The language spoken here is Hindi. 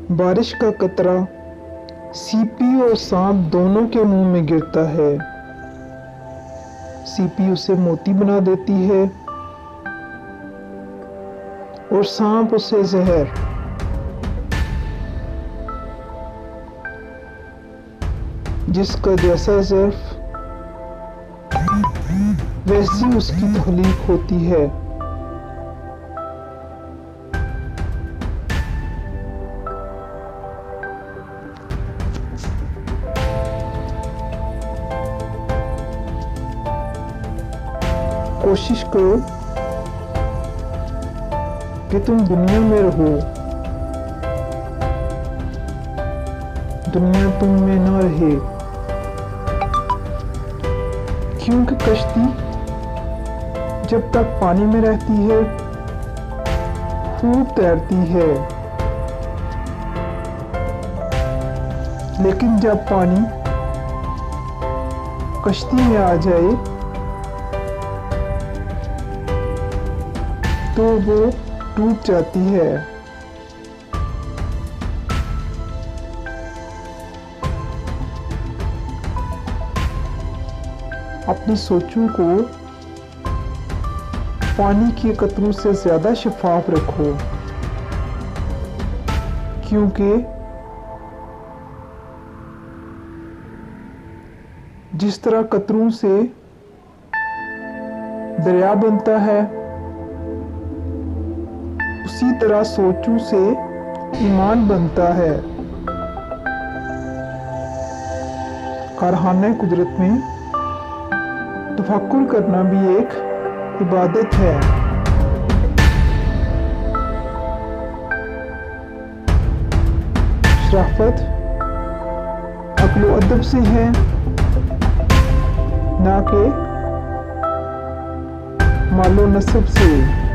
बारिश का कतरा सीपी और सांप दोनों के मुंह में गिरता है। सीपी उसे मोती बना देती है और सांप उसे जहर। जिसका जैसा ज़र्फ वैसी उसकी तख्लीक होती है। कोशिश करो कि तुम दुनिया में रहो, दुनिया तुम में न रहे। क्योंकि कश्ती जब तक पानी में रहती है खूब तैरती है, लेकिन जब पानी कश्ती में आ जाए तो वो टूट जाती है। अपनी सोचों को पानी के कतरों से ज्यादा शफाफ रखो, क्योंकि जिस तरह कतरों से दरिया बनता है, उसी तरह सोचों से ईमान बनता है। कारखाने कुदरत में तफक्कुर करना भी एक इबादत है। शराफत अक्ल व अदब से है, ना कि मालो नसब से।